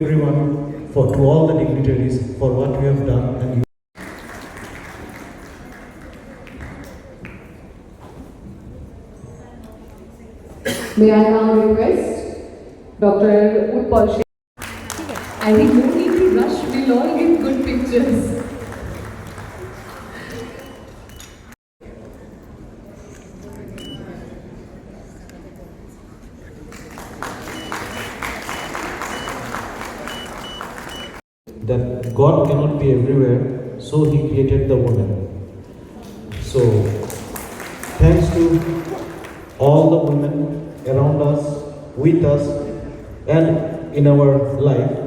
everyone, for to all the dignitaries for what you have done and you. May I now request Dr. Utpal Sheikh. I think no need to rush, we'll all get good pictures. That God cannot be everywhere, so He created the woman. So, thanks to all the women around us, with us, and in our life.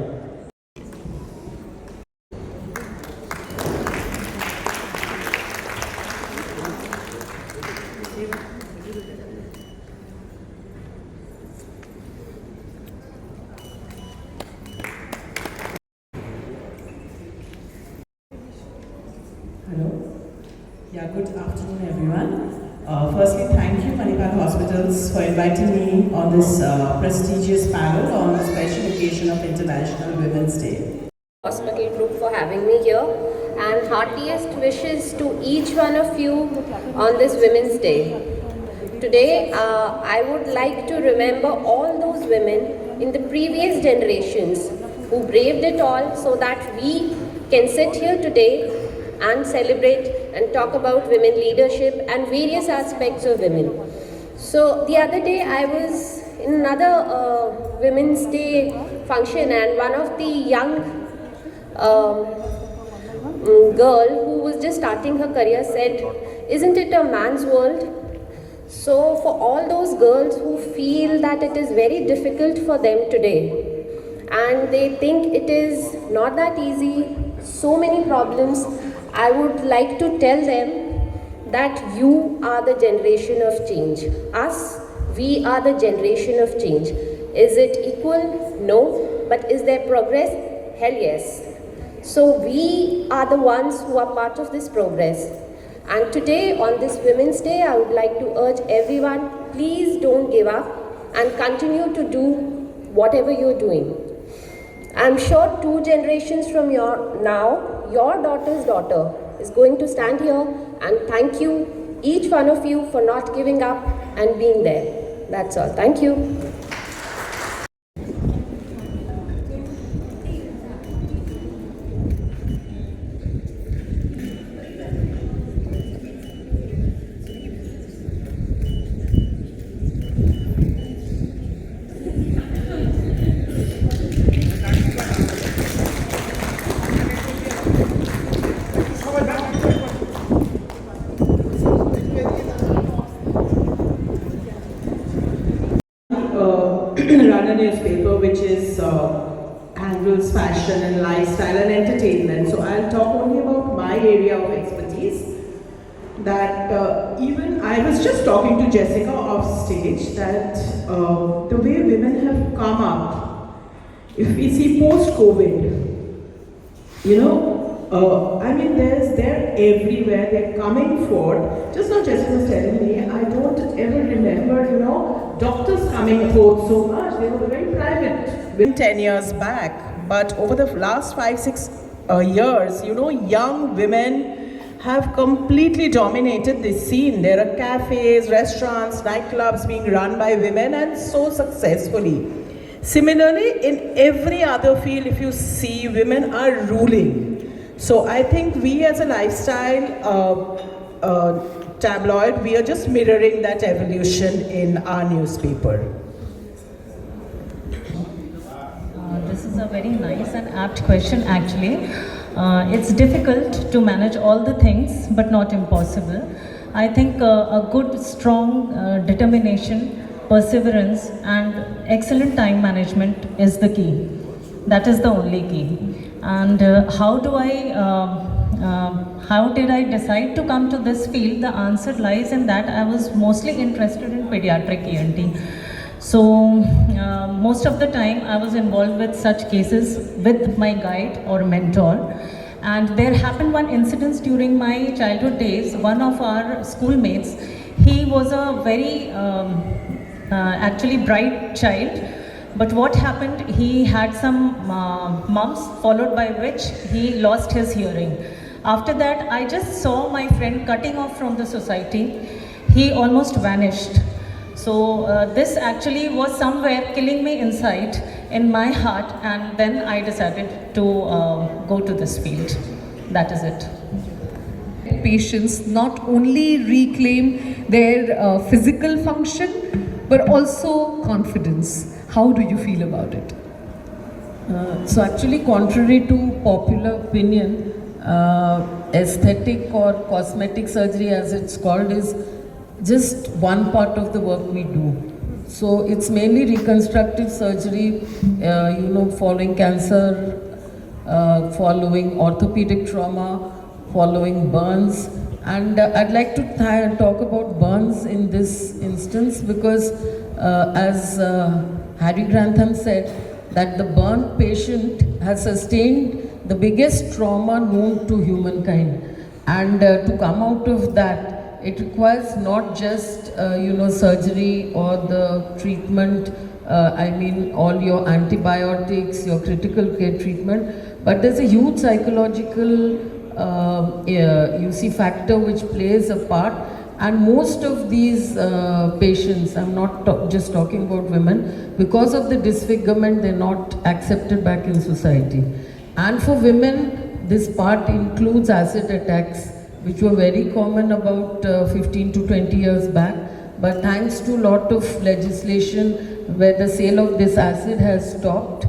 Hello. Yeah, good afternoon, everyone. Firstly, thank you, Manipal Hospitals, for inviting me on this prestigious panel on the special occasion of International Women's Day. Hospital group for having me here, and heartiest wishes to each one of you on this Women's Day. Today, I would like to remember all those women in the previous generations who braved it all so that we can sit here today and celebrate and talk about women leadership and various aspects of women. So the other day I was in another Women's Day function, and one of the young girl who was just starting her career said, "Isn't it a man's world?" So for all those girls who feel that it is very difficult for them today and they think it is not that easy, so many problems, I would like to tell them that you are the generation of change. Us, we are the generation of change. Is it equal? No. But is there progress? Hell yes. So we are the ones who are part of this progress. And today, on this Women's Day, I would like to urge everyone, please don't give up and continue to do whatever you're doing. I'm sure 2 generations from your daughter's daughter is going to stand here and thank you, each one of you, for not giving up and being there. That's all. Thank you. Run a newspaper which is handles fashion and lifestyle and entertainment. So I'll talk only about my area of expertise. That even I was just talking to Jessica off stage that the way women have come up, if we see post-COVID, you know, I mean, they're everywhere. They're coming forth. Just now, Jessica was telling me, I don't ever remember, you know, doctors coming forth so much. They were very private. 10 years back, but over the last 5-6 years, you know, young women have completely dominated this scene. There are cafes, restaurants, nightclubs being run by women, and so successfully. Similarly, in every other field, if you see, women are ruling. So I think we as a lifestyle tabloid, we are just mirroring that evolution in our newspaper. This is a very nice and apt question actually. It's difficult to manage all the things but not impossible. I think a good, strong determination, perseverance and excellent time management is the key. That is the only key. And how did I decide to come to this field? The answer lies in that I was mostly interested in pediatric ENT. So most of the time I was involved with such cases with my guide or mentor. And there happened one incident during my childhood days. One of our schoolmates, he was a very actually bright child, But what happened, he had some mumps, followed by which he lost his hearing. After that, I just saw my friend cutting off from the society. He almost vanished. So this actually was somewhere killing me inside, in my heart, and then I decided to go to this field. That is it. Patients not only reclaim their physical function, but also confidence. How do you feel about it? So actually, contrary to popular opinion, aesthetic or cosmetic surgery as it's called is just one part of the work we do. So it's mainly reconstructive surgery, following cancer, following orthopedic trauma, following burns. And I'd like to talk about burns in this instance because as Harry Grantham said, that the burn patient has sustained the biggest trauma known to humankind. And to come out of that, it requires not just surgery or the treatment, all your antibiotics, your critical care treatment, but there's a huge psychological factor which plays a part. And most of these patients, I'm not just talking about women, because of the disfigurement, they're not accepted back in society. And for women, this part includes acid attacks, which were very common about 15 to 20 years back. But thanks to a lot of legislation where the sale of this acid has stopped,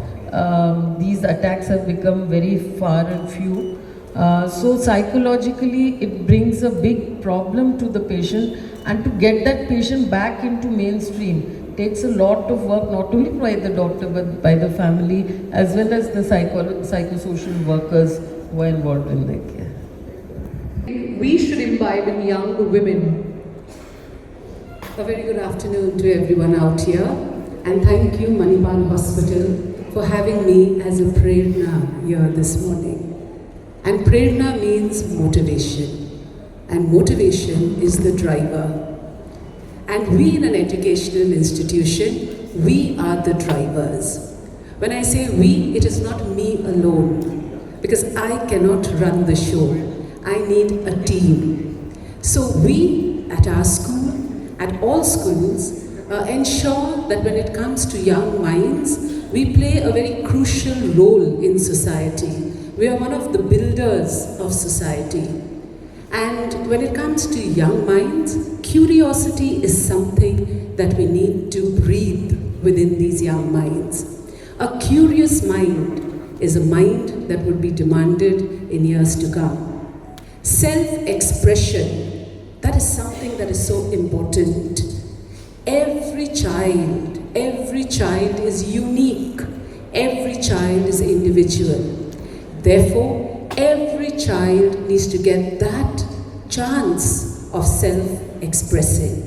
these attacks have become very far and few. So psychologically, it brings a big problem to the patient, and to get that patient back into mainstream takes a lot of work, not only by the doctor but by the family as well as the psychosocial workers who are involved in their care. We should imbibe in young women. A very good afternoon to everyone out here, and thank you Manipal Hospital for having me as a Prerna here this morning. And Prerna means motivation, and motivation is the driver. And we in an educational institution, we are the drivers. When I say we, it is not me alone, because I cannot run the show. I need a team. So we at our school, at all schools, ensure that when it comes to young minds, we play a very crucial role in society. We are one of the builders of society. And when it comes to young minds, curiosity is something that we need to breathe within these young minds. A curious mind is a mind that would be demanded in years to come. Self-expression, that is something that is so important. Every child is unique. Every child is individual. Therefore, every child needs to get that chance of self-expressing.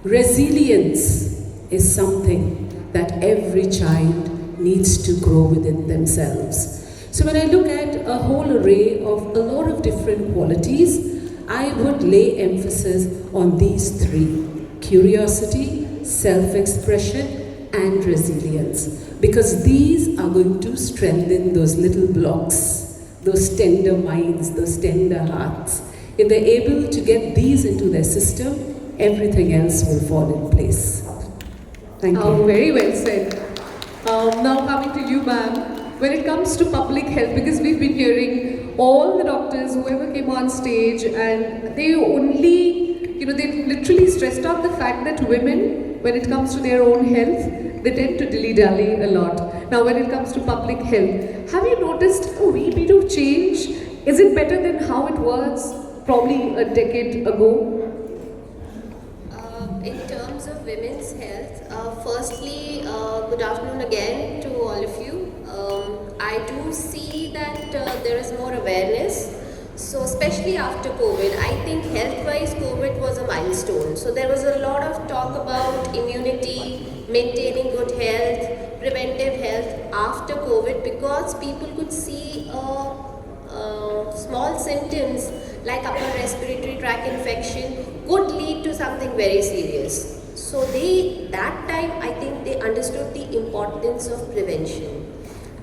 Resilience is something that every child needs to grow within themselves. So when I look at a whole array of a lot of different qualities, I would lay emphasis on these three: curiosity, self-expression, and resilience. Because these are going to strengthen those little blocks, those tender minds, those tender hearts. If they're able to get these into their system, everything else will fall in place. Thank you. Very well said. Now coming to you, ma'am. When it comes to public health, because we've been hearing all the doctors, whoever came on stage, and they only, they literally stressed out the fact that women, when it comes to their own health, they tend to dilly-dally a lot. Now when it comes to public health, have you noticed a wee bit of change? Is it better than how it was probably a decade ago? In terms of women's health, firstly, good afternoon again to all of you. I do see that there is more awareness. So especially after COVID, I think health-wise COVID was a milestone. So there was a lot of talk about immunity, maintaining good health, preventive health after COVID, because people could see small symptoms like upper respiratory tract infection could lead to something very serious. So that time, I think they understood the importance of prevention.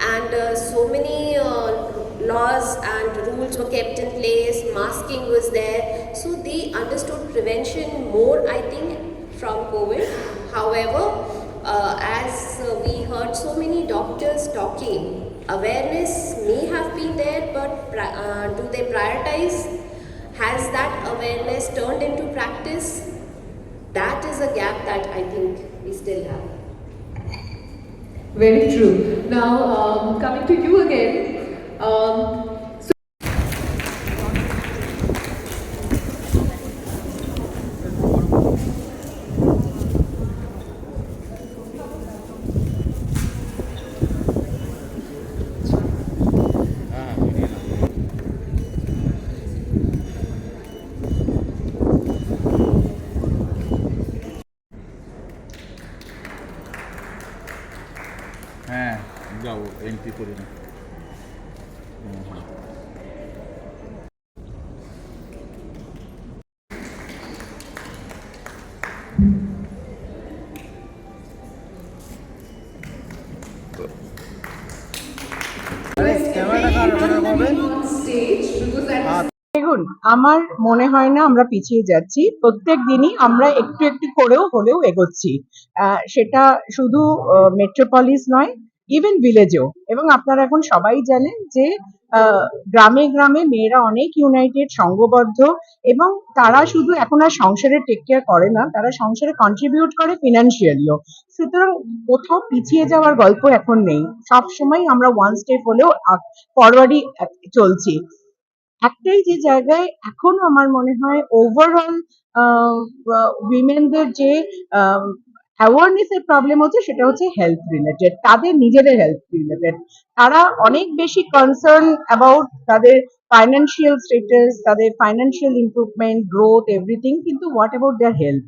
And so many laws and rules were kept in place, masking was there. So they understood prevention more, I think, from COVID. However, as we heard so many doctors talking, awareness may have been there, but do they prioritize? Has that awareness turned into practice? That is a gap that I think we still have. Very true. Now, coming to you again. হ্যাঁ যাও entry করে না on stage because that is দেখুন, আমার মনে হয় না আমরা পিছিয়ে যাচ্ছি, প্রত্যেক দিনই আমরা একটু একটু করেও হলেও এগোচ্ছি। সেটা শুধু মেট্রোপলিস নয়, ইভেন ভিলেজেও। এবং আপনারা এখন সবাই জানেন যে গ্রামে গ্রামে মেয়েরা অনেক ইউনাইটেড, সংঘবদ্ধ, এবং তারা শুধু এখন আর সংসারে টেক কেয়ার করে না, তারা সংসারে কন্ট্রিবিউট করে ফিনান্সিয়ালিও। সুতরাং কোথাও পিছিয়ে যাওয়ার গল্প এখন নেই, সবসময় আমরা ওয়ান স্টেপ হলেও ফরওয়ার্ডই চলছি। একটাই যে জায়গায় এখনো আমার মনে হয় ওভারঅল উইমেনদের যে অ্যাওয়ারনেস এর প্রবলেম হচ্ছে, সেটা হচ্ছে হেলথ রিলেটেড, তাদের নিজেদের হেলথ রিলেটেড। তারা অনেক বেশি কনসার্ন অ্যাবাউট তাদের ফাইন্যান্সিয়াল স্টেটাস, তাদের ফাইন্যান্সিয়াল ইমপ্রুভমেন্ট, গ্রোথ, এভরিথিং, কিন্তু what about their health?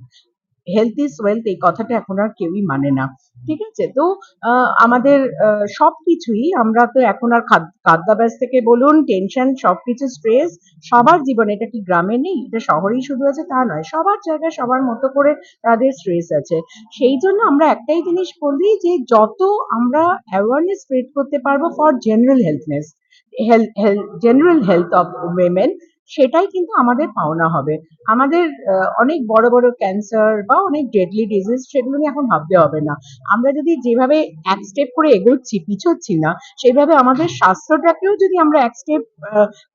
Health is wealth, এই কথাটা এখন আর কেউই মানে না। ঠিক আছে, তো আমাদের সবকিছুই, আমরা তো এখন আর খাদ্যাভ্যাস থেকে বলুন, টেনশন, সবকিছু স্ট্রেস সবার জীবনে, এটা কি গ্রামে নেই, এটা শহরেই শুধু আছে তা নয়, সবার জায়গায় সবার মতো করে তাদের স্ট্রেস আছে। সেই জন্য আমরা একটাই জিনিস বলি যে যত আমরা অ্যাওয়ারনেস স্প্রেড করতে পারবো for general healthness, general health of women, সেটাই কিন্তু আমাদের পাওনা হবে। আমাদের অনেক বড় বড় ক্যান্সার বা অনেক ডেডলি ডিজিজ, সেগুলো নিয়ে এখন ভাবতে হবে না। আমরা যদি যেভাবে এক স্টেপ করে এগোচ্ছি, পিছোচ্ছি না, সেইভাবে আমাদের স্বাস্থ্যটাকেও যদি আমরা এক স্টেপ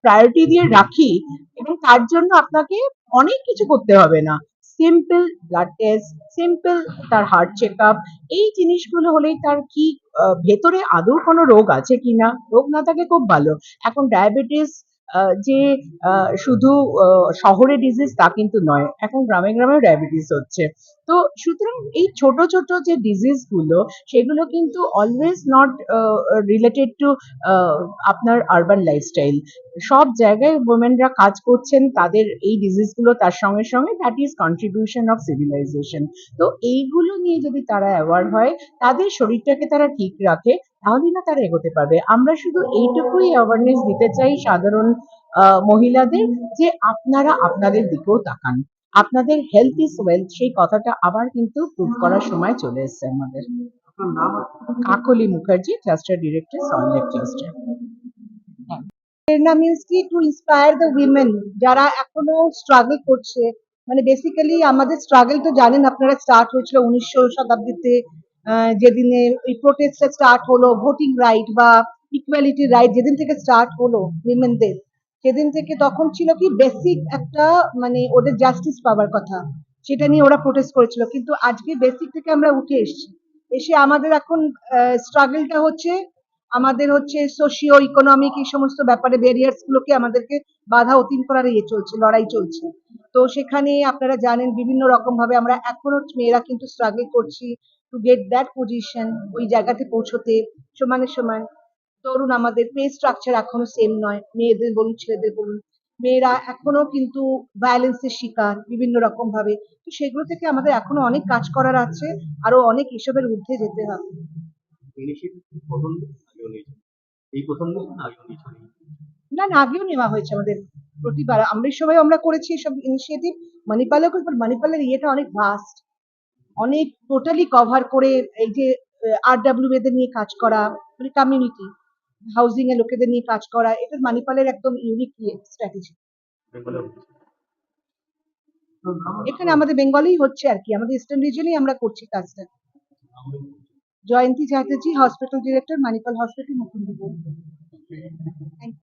প্রায়োরিটি দিয়ে রাখি, এবং তার জন্য আপনাকে অনেক কিছু করতে হবে না, সিম্পল ব্লাড টেস্ট, সিম্পল তার হার্ট চেক আপ, এই জিনিসগুলো হলেই তার কি ভেতরে আদৌ কোনো রোগ আছে কিনা, রোগ না থাকলে খুব ভালো। এখন ডায়াবেটিস যে শুধু শহরে ডিজিজ তা কিন্তু নয়, এখন গ্রামে গ্রামেও ডায়াবেটিস হচ্ছে। তো সুতরাং এই ছোট ছোট যে ডিজিজ গুলো, সেগুলো কিন্তু অলওয়েজ নট রিলেটেড টু আপনার আরবান লাইফস্টাইল। সব জায়গায় ওমেনরা কাজ করছেন, তাদের এই ডিজিজ গুলো তার সঙ্গে সঙ্গে, that is contribution of civilization. তো এইগুলো নিয়ে যদি তারা অ্যাওয়ার হয়, তাদের শরীরটাকে তারা ঠিক রাখে, তাহলেই না তারা এগোতে পারবে। আমরা শুধু এইটুকুই অ্যাওয়ারনেস দিতে চাই সাধারণ মহিলাদের, যে আপনারা আপনাদের দিকেও তাকান, আপনাদের হেলথ ইজ ওয়েলথ, সেই কথাটা আবার কিন্তু প্রুভ করার সময় চলে এসেছে আমাদের। Kakoli Mukherjee, cluster director, Salt Lake cluster. Prerona means কি টু ইন্সপায়ার দ্য উইমেন যারা এখনো স্ট্রাগল করছে। মানে বেসিক্যালি আমাদের স্ট্রাগল তো জানেন আপনারা, স্টার্ট হয়েছিল 1900 শতাব্দীতে, যেদিনে এই প্রোটেস্টটা স্টার্ট হলো, ভোটিং রাইট বা ইকুয়ালিটি রাইট যেদিন থেকে স্টার্ট হলো উইমেনদের, সেদিন থেকে তখন ছিল কি বেসিক একটা, মানে ওদের জাস্টিস পাওয়ার কথা, সেটা নিয়ে ওরা প্রোটেস্ট করেছিল। কিন্তু আজকে বেসিক থেকে আমরা উঠে এসেছি, এসে আমাদের এখন স্ট্রাগলটা হচ্ছে, আমাদের হচ্ছে সোশিও ইকোনমিক এই সমস্ত ব্যাপারে ব্যারিয়ার্স গুলোকে আমাদেরকে বাধা অতীন করার চলছে, লড়াই চলছে। তো সেখানে আপনারা জানেন বিভিন্ন রকম ভাবে আমরা এখনো মেয়েরা কিন্তু স্ট্রাগল করছি টু গেট দ্যাট পজিশন, ওই জায়গাতে পৌঁছতে সমানে সমান। ধরুন আমাদের পে স্ট্রাকচার এখনো সেম নয়, মেয়েদের বলুন ছেলেদের বলুন, মেয়েরা এখনো কিন্তু ভায়োলেন্সের শিকার বিভিন্ন রকম ভাবে। তো সেগুলো থেকে আমাদের এখনো অনেক কাজ করার আছে, আরো অনেক এসবের ঊর্ধ্বে যেতে হবে। না না, আগেও নেওয়া হয়েছে আমাদের, প্রতিবার আমরা সবাই আমরা করেছি এসব ইনিশিয়েটিভ। মণিপালও করি, বাট মণিপালের ইয়েটা অনেক ভাস্ট, অনেক টোটালি কভার করে এই যে RW এদের নিয়ে কাজ করা, মানে কমিউনিটি হাউজিং এর লোকেদের নিয়ে কাজ করা, এটা মানিপালের একদম ইউনিক স্ট্র্যাটেজি। এখানে আমাদের বেঙ্গলেই হচ্ছে আর কি, আমাদের ইস্টার্ন রিজনেই আমরা করছি কাজটা। Jayanti Chatterjee, hospital director, Manipal hospital, Mukundapur.